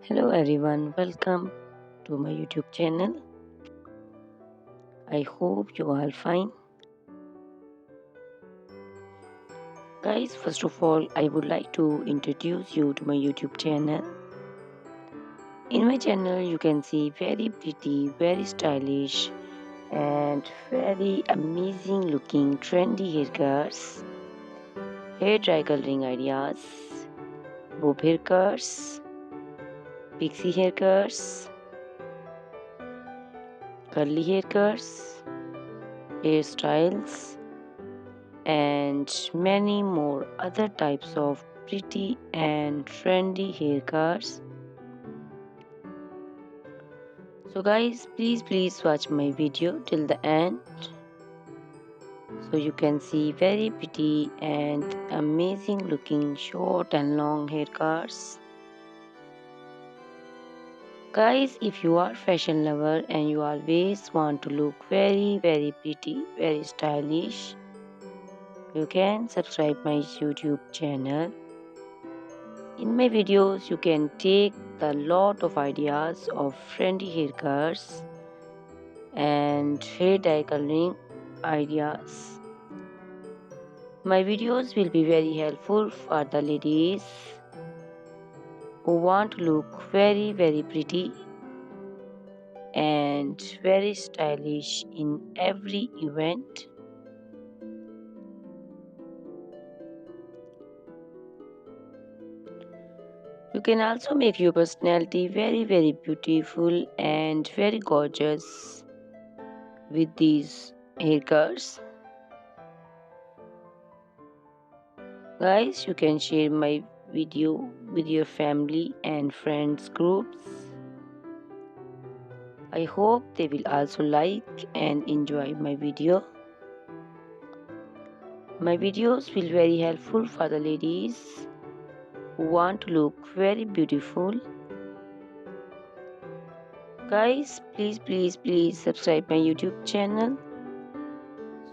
Hello everyone, welcome to my YouTube channel. I hope you are fine. Guys, first of all, I would like to introduce you to my YouTube channel. In my channel, you can see very pretty, very stylish, and very amazing looking trendy haircuts, hair dry coloring ideas, bob haircuts, pixie haircuts, curly haircuts, hairstyles, and many more other types of pretty and trendy haircuts. So guys, please watch my video till the end so you can see very pretty and amazing looking short and long haircuts. Guys, if you are fashion lover and you always want to look very pretty, very stylish, you can subscribe my YouTube channel. In my videos, you can take a lot of ideas of trendy haircuts and hair dye coloring ideas. My videos will be very helpful for the ladies who want to look very pretty and very stylish in every event. You can also make your personality very beautiful and very gorgeous with these haircuts. Guys, you can share my video with your family and friends groups. I hope they will also like and enjoy my video. My videos will very helpful for the ladies who want to look very beautiful. Guys, please subscribe my YouTube channel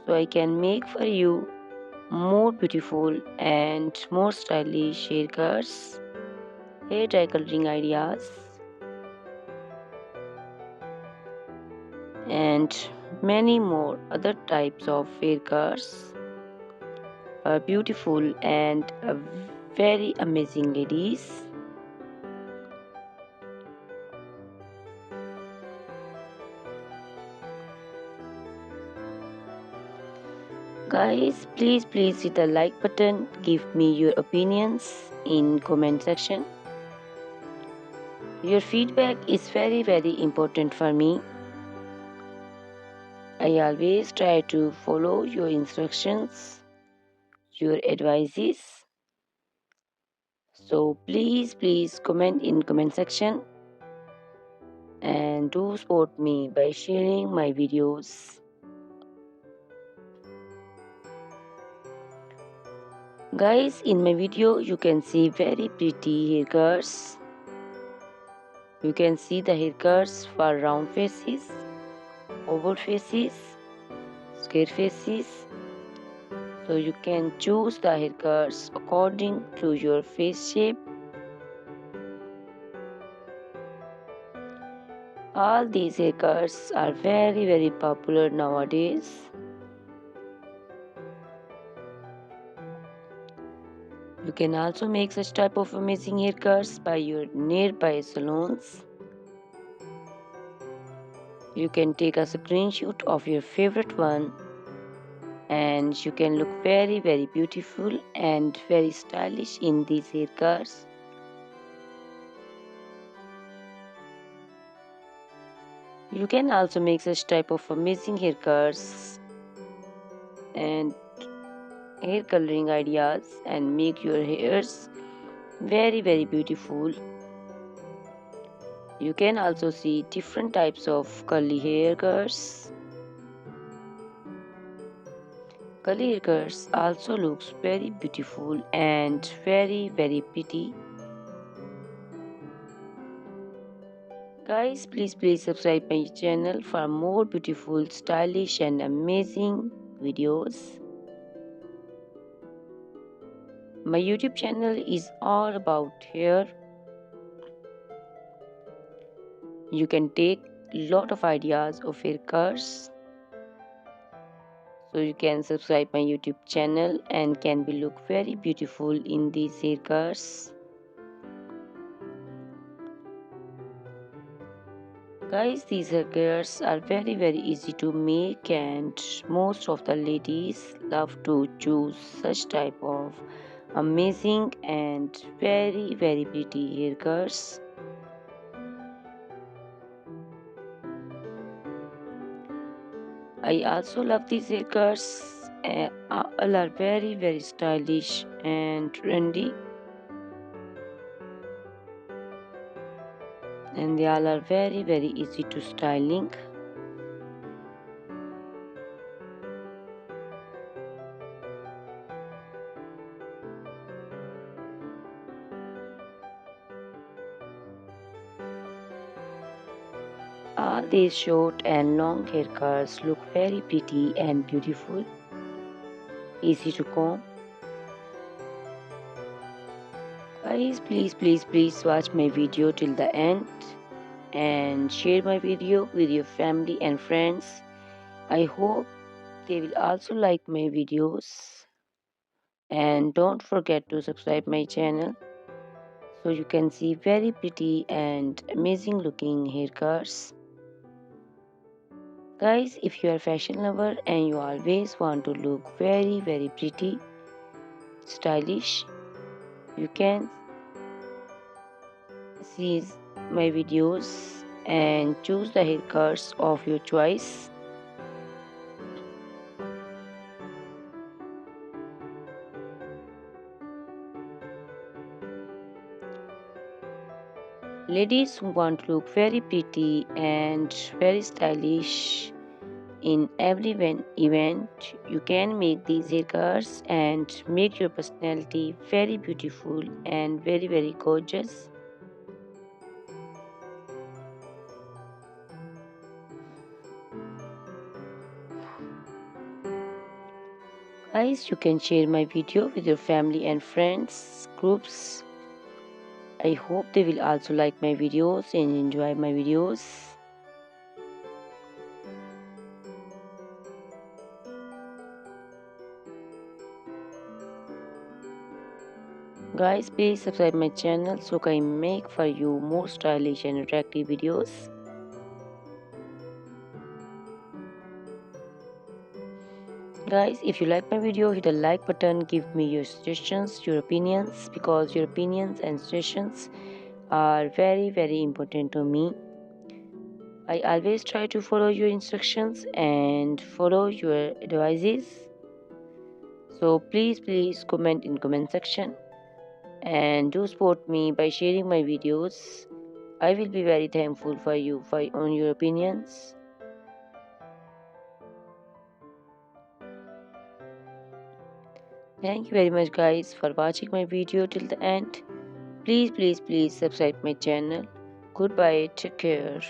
so I can make for you more beautiful and more stylish haircuts, hair dye coloring ideas, and many more other types of haircuts for beautiful and very amazing ladies. Guys, please hit the like button, give me your opinions in comment section. Your feedback is very important for me. I always try to follow your instructions, your advices. So please comment in comment section and do support me by sharing my videos. Guys, in my video you can see very pretty haircuts. You can see the haircuts for round faces, oval faces, square faces. So you can choose the haircuts according to your face shape. All these haircuts are very popular nowadays. You can also make such type of amazing haircuts by your nearby salons. You can take a screenshot of your favorite one and you can look very beautiful and very stylish in these haircuts. You can also make such type of amazing haircuts and hair coloring ideas and make your hairs very beautiful. You can also see different types of curly haircuts. Curly haircuts also looks very beautiful and very pretty. Guys, please subscribe my channel for more beautiful, stylish and amazing videos. My YouTube channel is all about hair. You can take lot of ideas of haircuts. So you can subscribe my YouTube channel and can be look very beautiful in these haircuts. Guys, these haircuts are very easy to make, and most of the ladies love to choose such type of amazing and very pretty haircuts. I also love these haircuts. All are very stylish and trendy, and they all are very easy to styling. All these short and long haircuts look very pretty and beautiful, easy to comb. Guys, please watch my video till the end and share my video with your family and friends. I hope they will also like my videos, and don't forget to subscribe my channel so you can see very pretty and amazing looking haircuts. Guys, if you are fashion lover and you always want to look very pretty, stylish, you can see my videos and choose the haircuts of your choice. Ladies who want to look very pretty and very stylish in every event, you can make these haircuts and make your personality very beautiful and very gorgeous. Guys, you can share my video with your family and friends groups. I hope they will also like my videos and enjoy my videos. Guys, please subscribe my channel so I can make for you more stylish and attractive videos. Guys, if you like my video, hit the like button, give me your suggestions, your opinions, because your opinions and suggestions are very important to me. I always try to follow your instructions and follow your advices. So please comment in comment section and do support me by sharing my videos. I will be very thankful for you on your opinions. Thank you very much guys for watching my video till the end. Please subscribe my channel. Goodbye, take care.